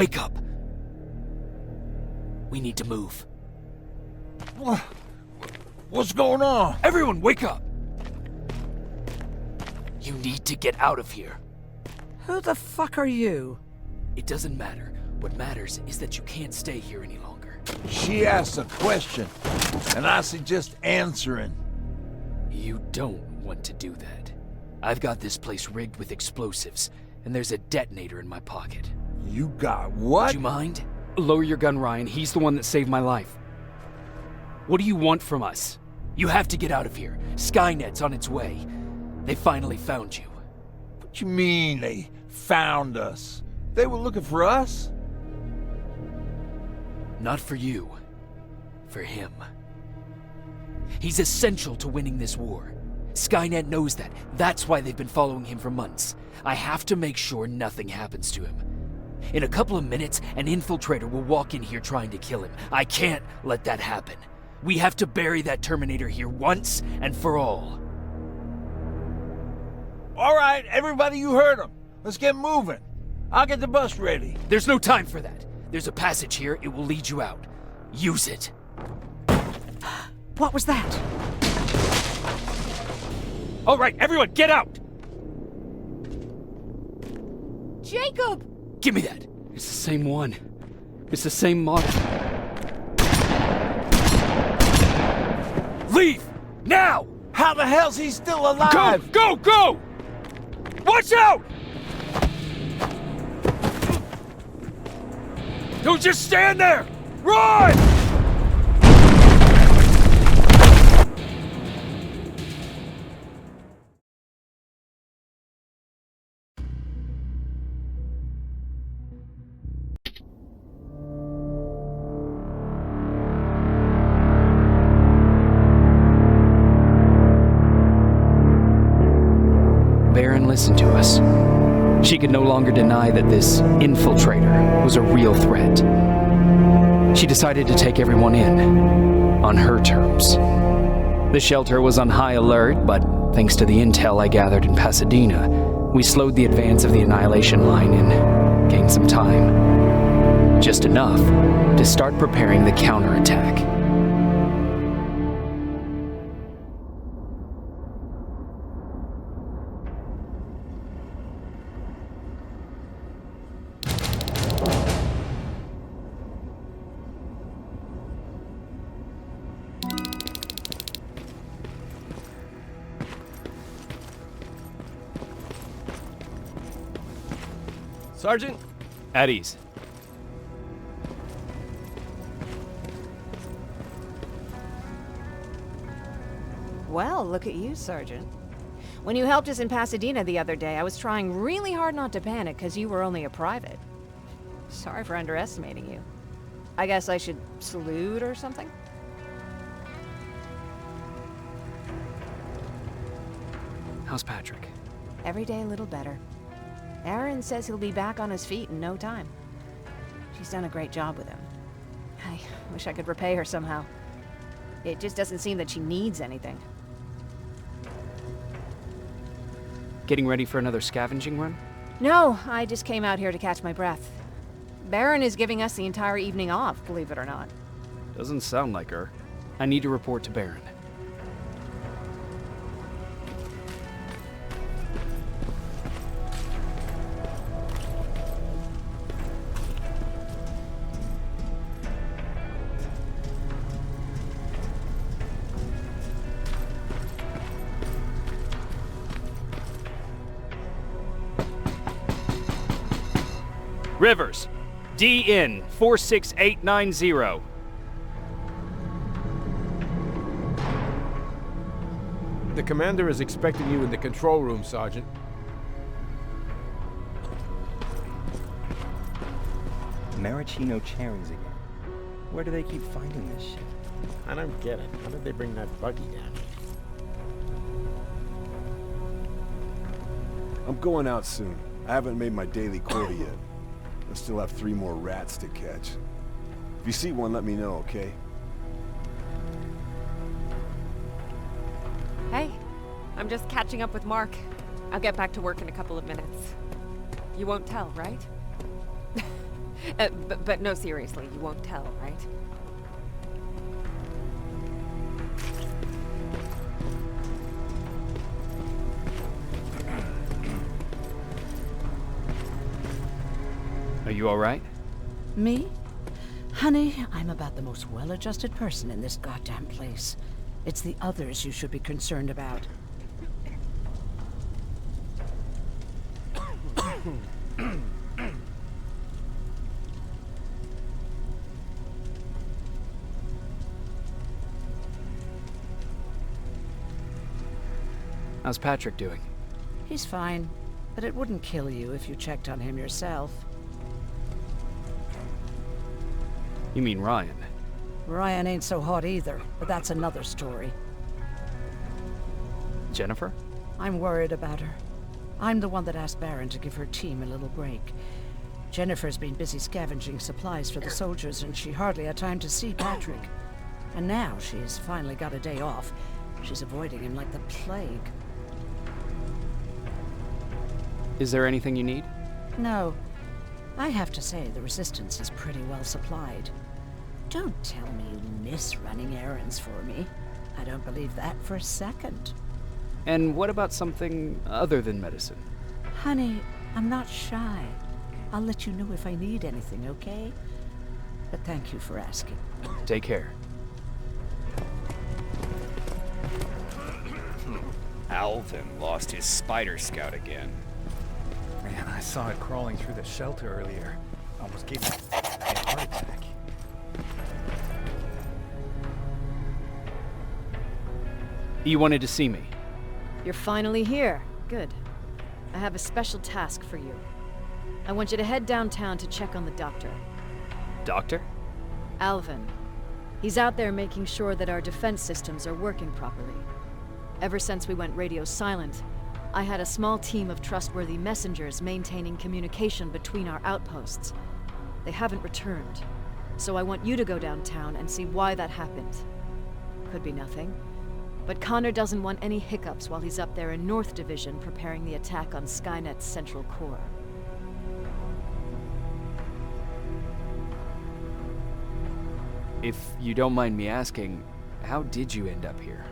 wake up! We need to move. What's going on? Everyone, wake up! You need to get out of here. Who the fuck are you? It doesn't matter. What matters is that you can't stay here any longer. She asked a question, and I suggest answering. You don't want to do that. I've got this place rigged with explosives, and there's a detonator in my pocket. You got what? Do you mind? Lower your gun, Ryan. He's the one that saved my life. What do you want from us? You have to get out of here. Skynet's on its way. They finally found you. What you mean they found us? They were looking for us? Not for you. For him. He's essential to winning this war. Skynet knows that. That's why they've been following him for months. I have to make sure nothing happens to him. In a couple of minutes, an infiltrator will walk in here trying to kill him. I can't let that happen. We have to bury that Terminator here once and for all. All right, everybody, you heard him. Let's get moving. I'll get the bus ready. There's no time for that. There's a passage here. It will lead you out. Use it. What was that? All right, everyone, get out! Jacob! Give me that. It's the same one. It's the same model. Leave! Now! How the hell's he still alive? Go! Go! Watch out! Don't just stand there! Run! Baron listened to us. She could no longer deny that this infiltrator was a real threat. She decided to take everyone in, on her terms. The shelter was on high alert, but thanks to the intel I gathered in Pasadena, we slowed the advance of the Annihilation Line and gained some time. Just enough to start preparing the counterattack. Sergeant? At ease. Well, look at you, Sergeant. When you helped us in Pasadena the other day, I was trying really hard not to panic because you were only a private. Sorry for underestimating you. I guess I should salute or something? How's Patrick? Every day a little better. Aaron says he'll be back on his feet in no time. She's done a great job with him. I wish I could repay her somehow. It just doesn't seem that she needs anything. Getting ready for another scavenging run? No, I just came out here to catch my breath. Baron is giving us the entire evening off, believe it or not. Doesn't sound like her. I need to report to Baron. Rivers, DN 46890. The commander is expecting you in the control room, Sergeant. Maraschino cherries again. Where do they keep finding this shit? I don't get it. How did they bring that buggy down? I'm going out soon. I haven't made my daily quota yet. I still have 3 more rats to catch. If you see one, let me know, okay? Hey, I'm just catching up with Mark. I'll get back to work in a couple of minutes. You won't tell, right? But no, seriously, you won't tell, right? Are you all right? Me? Honey, I'm about the most well-adjusted person in this goddamn place. It's the others you should be concerned about. How's Patrick doing? He's fine, but it wouldn't kill you if you checked on him yourself. You mean Ryan? Ryan ain't so hot either, but that's another story. Jennifer? I'm worried about her. I'm the one that asked Baron to give her team a little break. Jennifer's been busy scavenging supplies for the soldiers, and she hardly had time to see Patrick. And now she's finally got a day off. She's avoiding him like the plague. Is there anything you need? No. I have to say, the Resistance is pretty well supplied. Don't tell me you miss running errands for me. I don't believe that for a second. And what about something other than medicine? Honey, I'm not shy. I'll let you know if I need anything, okay? But thank you for asking. Take care. Alvin lost his spider scout again. Man, I saw it crawling through the shelter earlier. Almost gave me a heart attack. You wanted to see me? You're finally here. Good. I have a special task for you. I want you to head downtown to check on the doctor. Doctor? Alvin. He's out there making sure that our defense systems are working properly. Ever since we went radio silent, I had a small team of trustworthy messengers maintaining communication between our outposts. They haven't returned, so I want you to go downtown and see why that happened. Could be nothing, but Connor doesn't want any hiccups while he's up there in North Division preparing the attack on Skynet's central core. If you don't mind me asking, how did you end up here?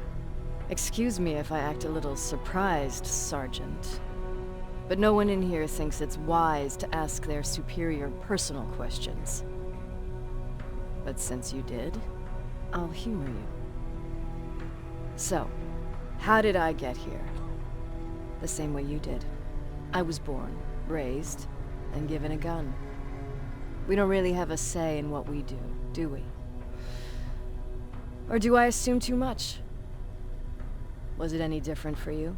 Excuse me if I act a little surprised, Sergeant. But no one in here thinks it's wise to ask their superior personal questions. But since you did, I'll humor you. So, how did I get here? The same way you did. I was born, raised, and given a gun. We don't really have a say in what we do we? Or do I assume too much? Was it any different for you?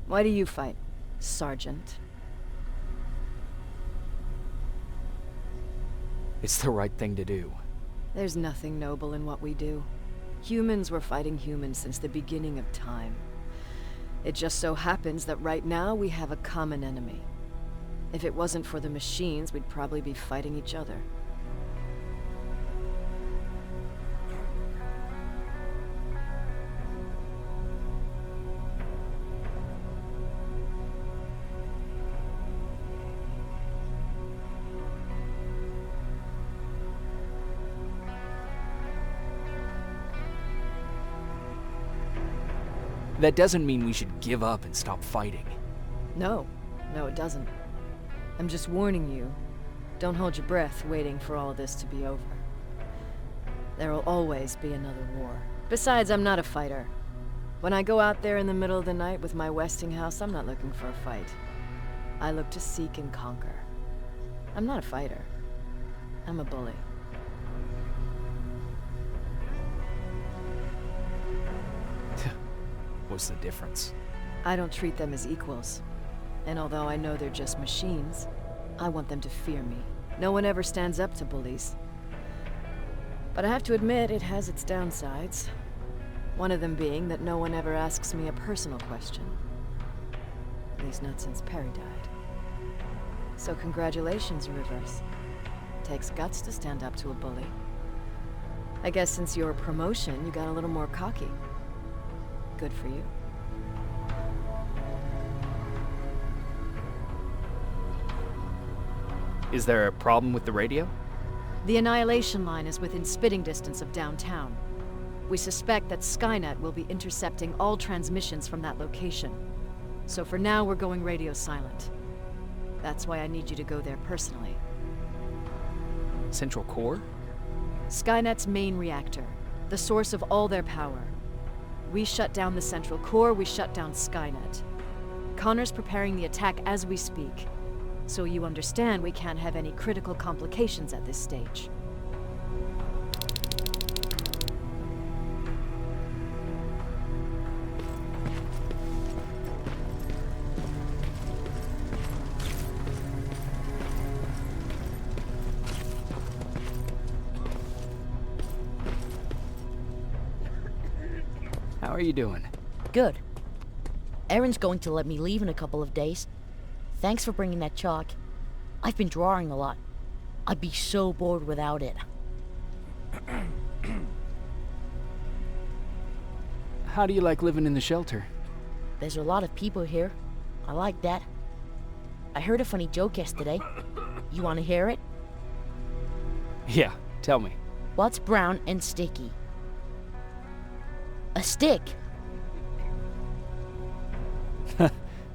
Why do you fight, Sergeant? It's the right thing to do. There's nothing noble in what we do. Humans were fighting humans since the beginning of time. It just so happens that right now we have a common enemy. If it wasn't for the machines, we'd probably be fighting each other. That doesn't mean we should give up and stop fighting. No, it doesn't. I'm just warning you. Don't hold your breath waiting for all this to be over. There'll always be another war. Besides, I'm not a fighter. When I go out there in the middle of the night with my Westinghouse, I'm not looking for a fight. I look to seek and conquer. I'm not a fighter. I'm a bully. What's the difference? I don't treat them as equals. And although I know they're just machines, I want them to fear me. No one ever stands up to bullies. But I have to admit, it has its downsides. One of them being that no one ever asks me a personal question. At least not since Perry died. So congratulations, Rivers. Takes guts to stand up to a bully. I guess since your promotion, you got a little more cocky. Good for you. Is there a problem with the radio? The Annihilation Line is within spitting distance of downtown. We suspect that Skynet will be intercepting all transmissions from that location. So for now, we're going radio silent. That's why I need you to go there personally. Central Core? Skynet's main reactor, the source of all their power. We shut down the Central Core, we shut down Skynet. Connor's preparing the attack as we speak. So you understand we can't have any critical complications at this stage. How are you doing? Good. Erin's going to let me leave in a couple of days. Thanks for bringing that chalk. I've been drawing a lot. I'd be so bored without it. How do you like living in the shelter? There's a lot of people here. I like that. I heard a funny joke yesterday. You want to hear it? Yeah, tell me. What's brown and sticky? A stick.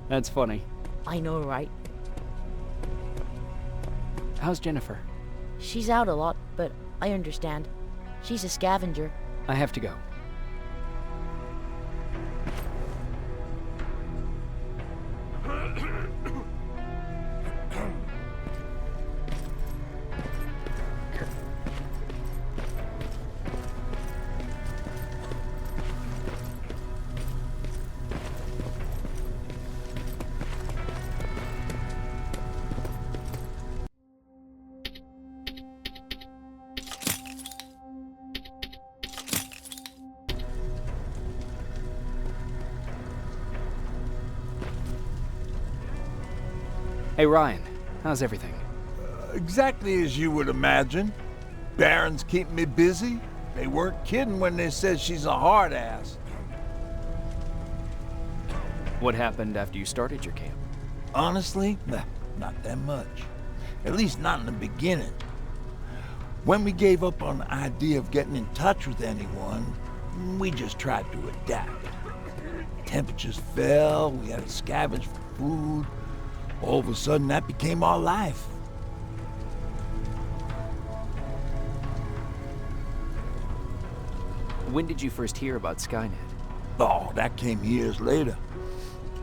That's funny. I know, right? How's Jennifer? She's out a lot, but I understand. She's a scavenger. I have to go. Hey Ryan, how's everything? Exactly as you would imagine. Baron's keeping me busy. They weren't kidding when they said she's a hard ass. What happened after you started your camp? Honestly, not that much. At least not in the beginning. When we gave up on the idea of getting in touch with anyone, we just tried to adapt. Temperatures fell, we had to scavenge for food. All of a sudden, that became our life. When did you first hear about Skynet? Oh, that came years later.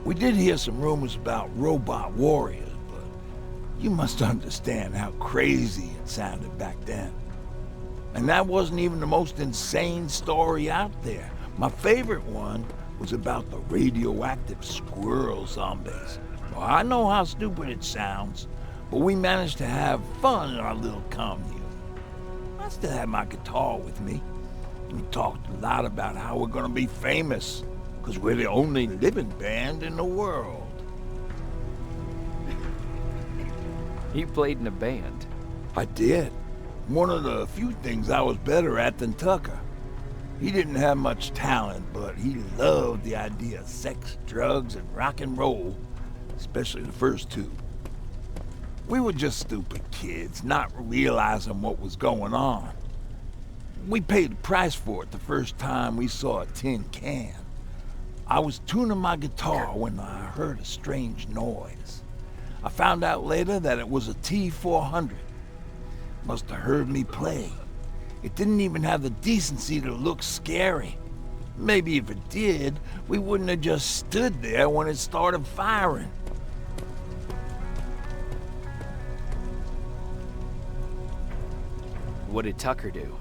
We did hear some rumors about robot warriors, but you must understand how crazy it sounded back then. And that wasn't even the most insane story out there. My favorite one was about the radioactive squirrel zombies. Well, I know how stupid it sounds, but we managed to have fun in our little commune. I still had my guitar with me. We talked a lot about how we're gonna be famous, because we're the only living band in the world. You played in a band? I did. One of the few things I was better at than Tucker. He didn't have much talent, but he loved the idea of sex, drugs, and rock and roll. Especially the first two. We were just stupid kids, not realizing what was going on. We paid the price for it the first time we saw a tin can. I was tuning my guitar when I heard a strange noise. I found out later that it was a T-400. Must have heard me play. It didn't even have the decency to look scary. Maybe if it did, we wouldn't have just stood there when it started firing. What did Tucker do?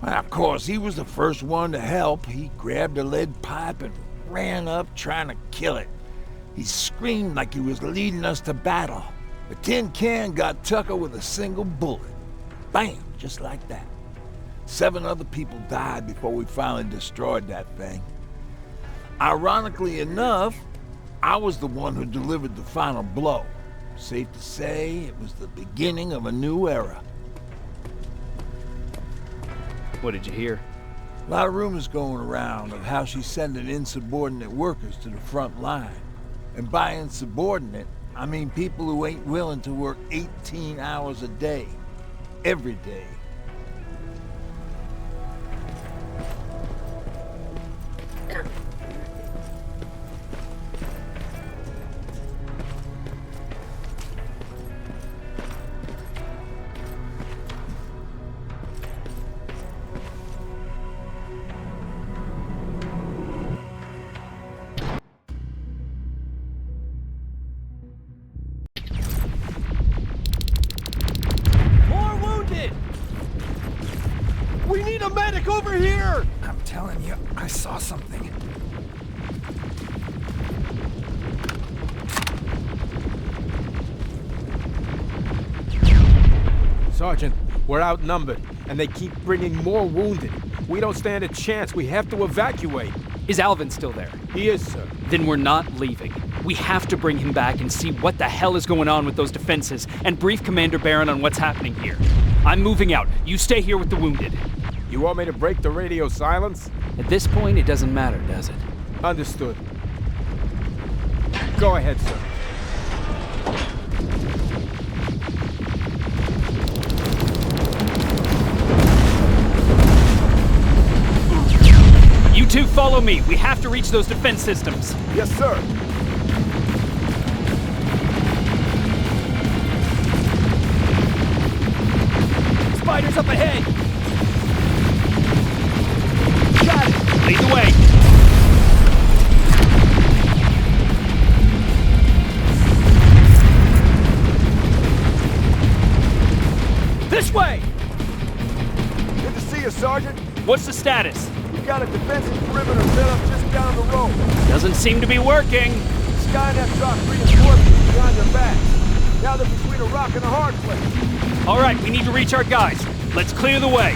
Well, of course, he was the first one to help. He grabbed a lead pipe and ran up trying to kill it. He screamed like he was leading us to battle. The tin can got Tucker with a single bullet. Bam, just like that. 7 other people died before we finally destroyed that thing. Ironically enough, I was the one who delivered the final blow. Safe to say, it was the beginning of a new era. What did you hear? A lot of rumors going around of how she's sending insubordinate workers to the front line. And by insubordinate, I mean people who ain't willing to work 18 hours a day, every day. More wounded! We need a medic over here! I'm telling you, I saw something. Sergeant, we're outnumbered, and they keep bringing more wounded. We don't stand a chance. We have to evacuate. Is Alvin still there? He is, sir. Then we're not leaving. We have to bring him back and see what the hell is going on with those defenses and brief Commander Barron on what's happening here. I'm moving out. You stay here with the wounded. You want me to break the radio silence? At this point, it doesn't matter, does it? Understood. Go ahead, sir. You two follow me. We have to reach those defense systems. Yes, sir. Spiders up ahead! Got it! Lead the way! This way! Good to see you, Sergeant. What's the status? We got a defensive perimeter set up just down the road. Doesn't seem to be working. Skynet dropped reinforcements behind their backs. Now they're between a rock and a hard place. All right, we need to reach our guys. Let's clear the way.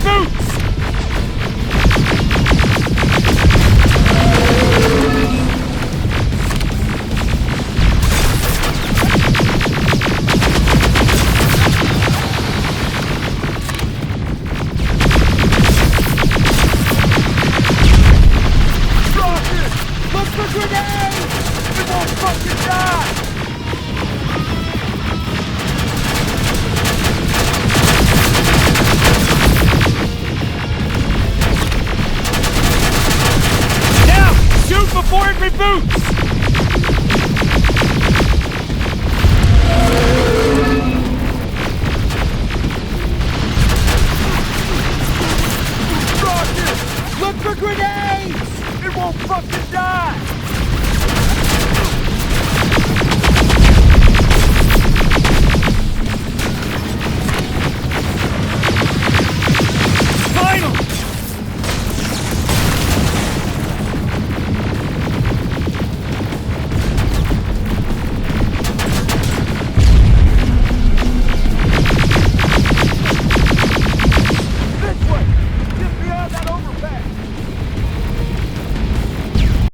boots!